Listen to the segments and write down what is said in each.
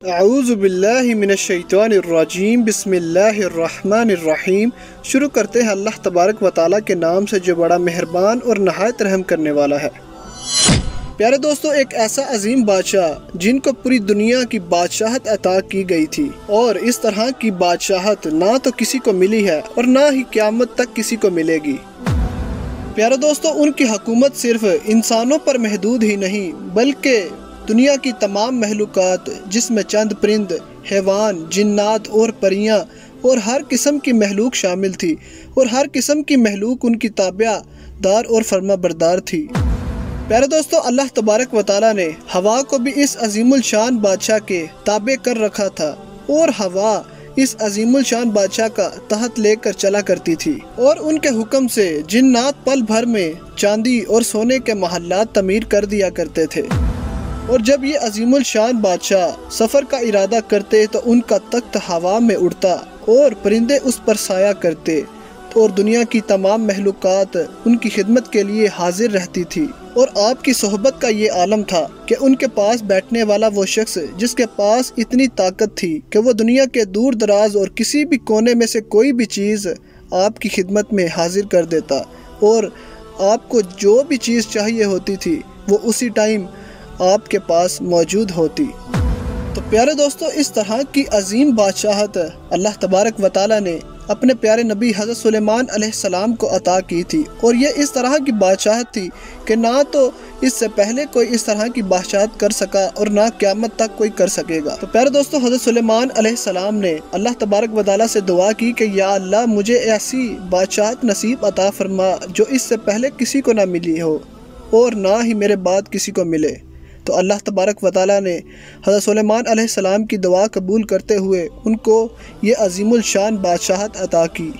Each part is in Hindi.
अऊज़ु बिल्लाहि मिनश्शैतानिर्रजीम बिस्मिल्लाहिर्रहमानिर्रहीम। शुरू करते हैं अल्लाह तबारक व तआला के नाम से जो बड़ा मेहरबान और नहायत रहम करने वाला है। प्यारे दोस्तों, एक ऐसा अजीम बादशाह जिनको पूरी दुनिया की बादशाहत अता की गई थी और इस तरह की बादशाहत ना तो किसी को मिली है और ना ही क़यामत तक किसी को मिलेगी। प्यारे दोस्तों, उनकी हुकूमत सिर्फ इंसानों पर महदूद ही नहीं बल्कि दुनिया की तमाम महलूकात, जिसमें चंद परिंद, हैवान, जिन्नात और परियां और हर किस्म की महलूक शामिल थी और हर किस्म की महलूक उनकी ताबेदार और फर्मा बरदार थी। प्यारे दोस्तों, अल्लाह तबारक व तआला ने हवा को भी इस अजीमुल शान बादशाह के ताबे कर रखा था और हवा इस अजीमुल शान बादशाह का तहत लेकर चला करती थी और उनके हुक्म से जिन्नात पल भर में चांदी और सोने के महल्लात तमीर कर दिया करते थे। और जब ये अजीमुल शान बादशाह सफ़र का इरादा करते तो उनका तख्त हवा में उड़ता और परिंदे उस पर साया करते और दुनिया की तमाम महलूकात उनकी खिदमत के लिए हाजिर रहती थी। और आपकी सोहबत का ये आलम था कि उनके पास बैठने वाला वो शख्स जिसके पास इतनी ताकत थी कि वो दुनिया के दूर दराज और किसी भी कोने में से कोई भी चीज़ आपकी खिदमत में हाजिर कर देता और आपको जो भी चीज़ चाहिए होती थी वो उसी टाइम आपके पास मौजूद होती। तो प्यारे दोस्तों, इस तरह की अजीम बादशाहत अल्लाह तबारक व तआला ने अपने प्यारे नबी हज़रत सुलेमान अलैहिस्सलाम को अता की थी और ये इस तरह की बादशाहत थी कि ना तो इससे पहले कोई इस तरह की बादशाहत कर सका और ना क़यामत तक कोई कर सकेगा। तो प्यारे दोस्तों, हज़रत सुलेमान अलैहिस्सलाम ने अल्लाह तबारक व तआला से दुआ की कि या अल्लाह, मुझे ऐसी बादशाहत नसीब अता फरमा जो इससे पहले किसी को ना मिली हो और ना ही मेरे बाद किसी को मिले। तो अल्लाह तबारक व तआला ने हज़रत सुलेमान अलैहिस्सलाम की दुआ कबूल करते हुए उनको ये अजीमुल शान बादशाहत अता की।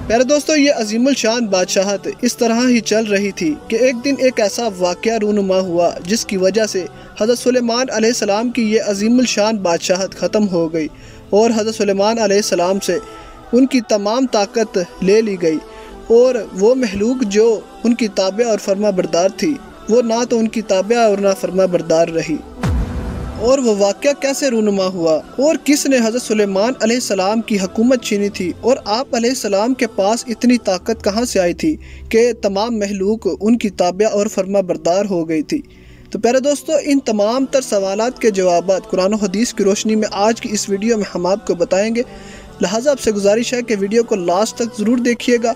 प्यारे दोस्तों, ये अजीमुल शान बादशाहत इस तरह ही चल रही थी कि एक दिन एक ऐसा वाक़या रूनुमा हुआ जिसकी वजह से हज़रत सुलेमान अलैहिस्सलाम की ये अजीमुल शान बादशाहत ख़त्म हो गई और हज़रत सुलेमान अलैहिस्सलाम से उनकी तमाम ताकत ले ली गई और वो महलूक जो उनकी ताबे और फर्मा बरदार थी वो ना तो उनकी ताबे और ना फर्मा बरदार रही। और वो वाक़या कैसे रूनुमा हुआ और किसने हज़रत सुलेमान अलैहिस्सलाम की हुकूमत छीनी थी और आप अलैहिस्सलाम के पास इतनी ताकत कहाँ से आई थी कि तमाम महलूक उनकी ताबे और फर्मा बरदार हो गई थी। तो प्यारे दोस्तों, इन तमाम तर सवालात के जवाबात कुरान और हदीस की रोशनी में आज की इस वीडियो में हम आपको बताएंगे। लिहाजा आपसे गुजारिश है कि वीडियो को लास्ट तक ज़रूर देखिएगा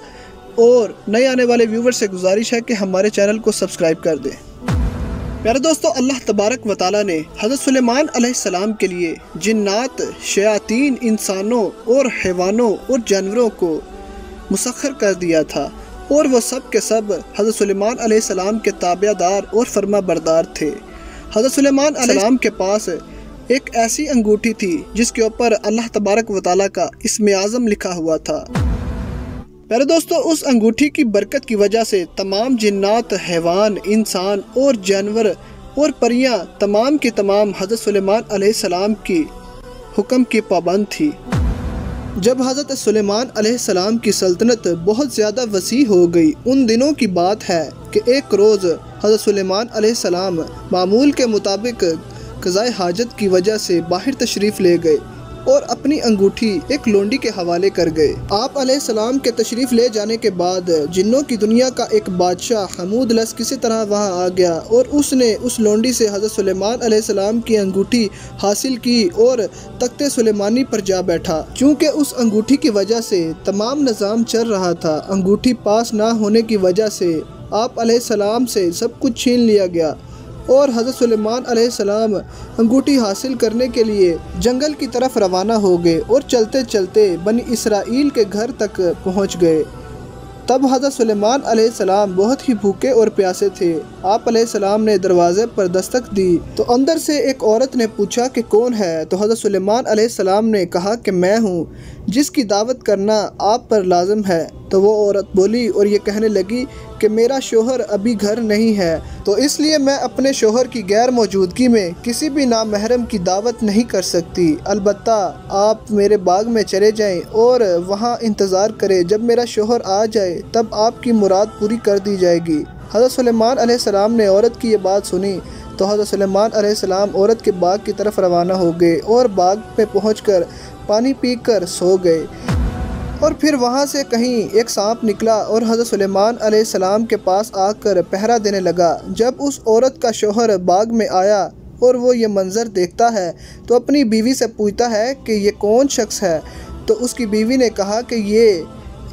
और नए आने वाले व्यूवर से गुजारिश है कि हमारे चैनल को सब्सक्राइब कर दें। प्यारे दोस्तों, अल्लाह तबारक व तआला ने हज़रत सुलेमान अलैहिस्सलाम के लिए जिन्नात, शयातीन, इंसानों और हैवानों और जानवरों को मुसख्खर कर दिया था और वह सब के सब हज़रत सुलेमान अलैहिस्सलाम के ताबेदार और फर्मा बरदार थे। हज़रत सुलेमान अलैहिस्सलाम के पास एक ऐसी अंगूठी थी जिसके ऊपर अल्लाह तबारक व तआला का इस्म आज़म लिखा हुआ था। प्यारे दोस्तों, उस अंगूठी की बरकत की वजह से तमाम जिन्नात, हैवान, इंसान और जानवर और परियां तमाम की तमाम हज़रत सुलेमान अलैहिस्सलाम की हुक्म की पाबंद थी। जब हज़रत सुलेमान अलैहिस्सलाम की सल्तनत बहुत ज़्यादा वसी हो गई, उन दिनों की बात है कि एक रोज़ हज़रत सुलेमान अलैहिस्सलाम मामूल के मुताबिक क़ज़ाए हाजत की वजह से बाहर तशरीफ़ ले गए और अपनी अंगूठी एक लोंडी के हवाले कर गए। आप अलैहिस्सलाम के तशरीफ़ ले जाने के बाद जिन्नों की दुनिया का एक बादशाह हमूद लस किसी तरह वहां आ गया और उसने उस लोंडी से हज़रत सुलेमान अलैहिस्सलाम की अंगूठी हासिल की और तख्ते सुलेमानी पर जा बैठा। चूँकि उस अंगूठी की वजह से तमाम निज़ाम चल रहा था, अंगूठी पास ना होने की वजह से आप अलैहिस्सलाम से सब कुछ छीन लिया गया और हज़रत सुलेमान अलैहिस्सलाम अंगूठी हासिल करने के लिए जंगल की तरफ रवाना हो गए और चलते चलते बनी इसराइल के घर तक पहुंच गए। तब हज़रत सुलेमान अलैहिस्सलाम बहुत ही भूखे और प्यासे थे। आप अलैहिस्सलाम ने दरवाज़े पर दस्तक दी तो अंदर से एक औरत ने पूछा कि कौन है। तो हज़रत सुलेमान अलैहिस्सलाम ने कहा कि मैं हूँ जिसकी दावत करना आप पर लाजम है। तो वो औरत बोली और ये कहने लगी कि मेरा शोहर अभी घर नहीं है, तो इसलिए मैं अपने शोहर की गैर मौजूदगी में किसी भी नामहरम की दावत नहीं कर सकती। अलबत्ता आप मेरे बाग में चले जाएं और वहाँ इंतज़ार करें, जब मेरा शोहर आ जाए तब आपकी मुराद पूरी कर दी जाएगी। हज़रत सुलेमान अलैहिस्सलाम ने औरत की ये बात सुनी तो हज़रत सुलेमान अलैहिस्सलाम औरत के बाग की तरफ रवाना हो गए और बाग पे पहुंचकर पानी पीकर सो गए। और फिर वहाँ से कहीं एक सांप निकला और हज़रत सुलेमान अलैहिस्सलाम के पास आकर पहरा देने लगा। जब उस औरत का शौहर बाग में आया और वो ये मंज़र देखता है तो अपनी बीवी से पूछता है कि ये कौन शख्स है। तो उसकी बीवी ने कहा कि ये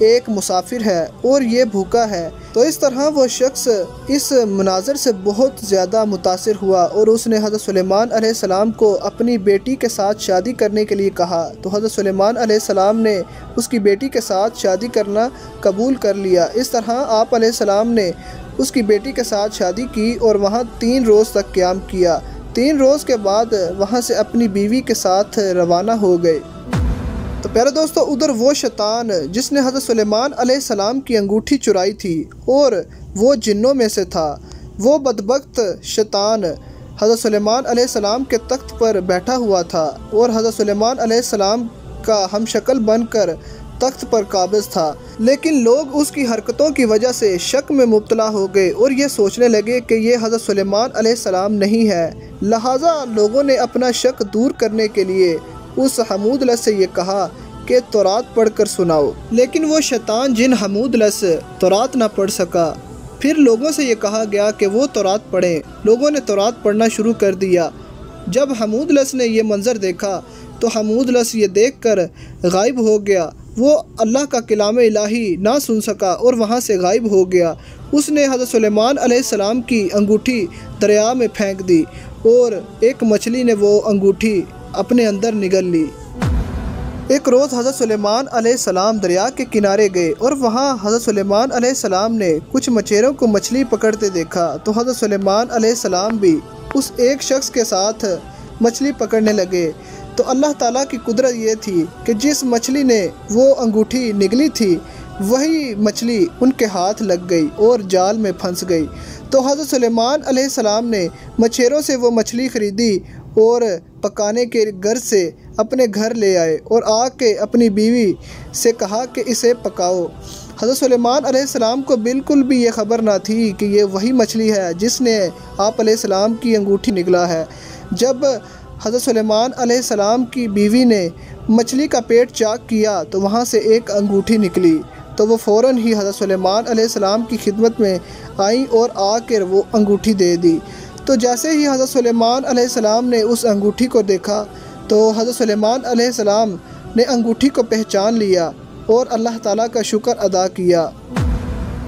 एक मुसाफिर है और ये भूखा है। तो इस तरह वो शख्स इस मनाज़र से बहुत ज़्यादा मुतासिर हुआ और उसने हज़रत सुलेमान अलैहिस्सलाम को अपनी बेटी के साथ शादी करने के लिए कहा। तो हज़रत सुलेमान अलैहिस्सलाम ने उसकी बेटी के साथ शादी करना कबूल कर लिया। इस तरह आप अलैहिस्सलाम ने उसकी बेटी के साथ शादी की और वहाँ 3 रोज़ तक क़याम किया। 3 रोज़ के बाद वहाँ से अपनी बीवी के साथ रवाना हो गए। तो प्यारे दोस्तों, उधर वो शैतान जिसने हज़रत सुलेमान अलैहिस्सलाम की अंगूठी चुराई थी और वो जिन्नों में से था, वो बदबख्त शैतान हज़रत सुलेमान अलैहिस्सलाम के तख्त पर बैठा हुआ था और हज़रत सुलेमान अलैहिस्सलाम का हमशक्ल बनकर तख्त पर काबिज़ था। लेकिन लोग उसकी हरकतों की वजह से शक में मुब्तला हो गए और ये सोचने लगे कि ये हज़रत सुलेमान अलैहिस्सलाम नहीं है। लिहाजा लोगों ने अपना शक दूर करने के लिए उस हमूदलस से ये कहा कि तौरात पढ़कर सुनाओ। लेकिन वो शैतान जिन हमूदलस तौरात ना पढ़ सका। फिर लोगों से ये कहा गया कि वो तौरात पढ़ें। लोगों ने तौरात पढ़ना शुरू कर दिया। जब हमूदलस ने ये मंज़र देखा तो हमूदलस ये देखकर गायब हो गया। वो अल्लाह का कलाम इलाही ना सुन सका और वहाँ से गायब हो गया। उसने हज़रत सुलेमान अलैहिस्सलाम की अंगूठी दरिया में फेंक दी और एक मछली ने वो अंगूठी अपने अंदर निगल ली। एक रोज़ हज़रत सुलेमान अलैहिस्सलाम दरिया के किनारे गए और वहाँ हज़रत सुलेमान अलैहिस्सलाम ने कुछ मछेरों को मछली पकड़ते देखा। तो हज़रत सुलेमान अलैहिस्सलाम भी उस एक शख्स के साथ मछली पकड़ने लगे। तो अल्लाह ताला की कुदरत ये थी कि जिस मछली ने वो अंगूठी निगली थी वही मछली उनके हाथ लग गई और जाल में फंस गई। तो हज़रत सुलेमान अलैहिस्सलाम ने मछेरों से वो मछली ख़रीदी और पकाने के घर से अपने घर ले आए और आके अपनी बीवी से कहा कि इसे पकाओ। हज़रत सुलेमान अलैहिस्सलाम को बिल्कुल भी ये ख़बर ना थी कि ये वही मछली है जिसने आप अलैहिस्सलाम की अंगूठी निगला है। जब हज़रत सुलेमान अलैहिस्सलाम की बीवी ने मछली का पेट चाक किया तो वहाँ से एक अंगूठी निकली। तो वो फ़ौरन ही हज़रत सुलेमान अलैहिस्सलाम की खिदमत में आई और आकर वो अंगूठी दे दी। तो जैसे ही हज़रत सुलेमान अलैहिस्सलाम ने उस अंगूठी को देखा तो हज़रत सुलेमान अलैहिस्सलाम ने अंगूठी को पहचान लिया और अल्लाह ताला का शुक्र अदा किया।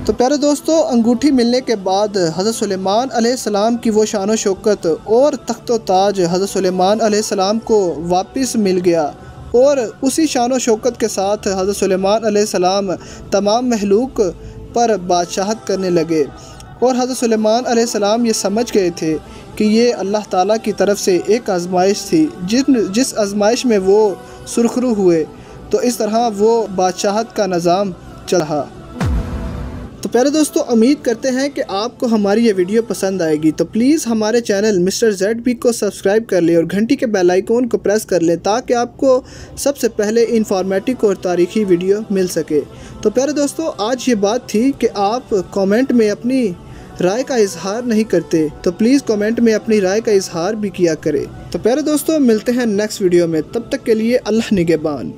तो प्यारे दोस्तों, अंगूठी मिलने के बाद हज़रत सुलेमान अलैहिस्सलाम की वो शान व शौकत और तख्त व ताज हज़रत सुलेमान अलैहिस्सलाम को वापस मिल गया और उसी शान व शौकत के साथ हज़रत सुलेमान अलैहिस्सलाम तमाम महलूक पर बादशाहत करने लगे। और हज़रत सुलेमान अलैहिस्सलाम ये समझ गए थे कि ये अल्लाह ताला की तरफ से एक आजमाइश थी जिस आजमाइश में वो सुरखरू हुए। तो इस तरह वो बादशाहत का निज़ाम चल रहा। तो प्यारे दोस्तों, उम्मीद करते हैं कि आपको हमारी ये वीडियो पसंद आएगी। तो प्लीज़ हमारे चैनल मिस्टर ZB को सब्सक्राइब कर लें और घंटी के बेल आइकॉन को प्रेस कर लें ताकि आपको सबसे पहले इंफॉर्मेटिव और तारीख़ी वीडियो मिल सके। तो प्यारे दोस्तों, आज ये बात थी कि आप कमेंट में अपनी राय का इजहार नहीं करते, तो प्लीज़ कमेंट में अपनी राय का इजहार भी किया करें। तो प्यारे दोस्तों, मिलते हैं नेक्स्ट वीडियो में। तब तक के लिए अल्लाह निगहबान।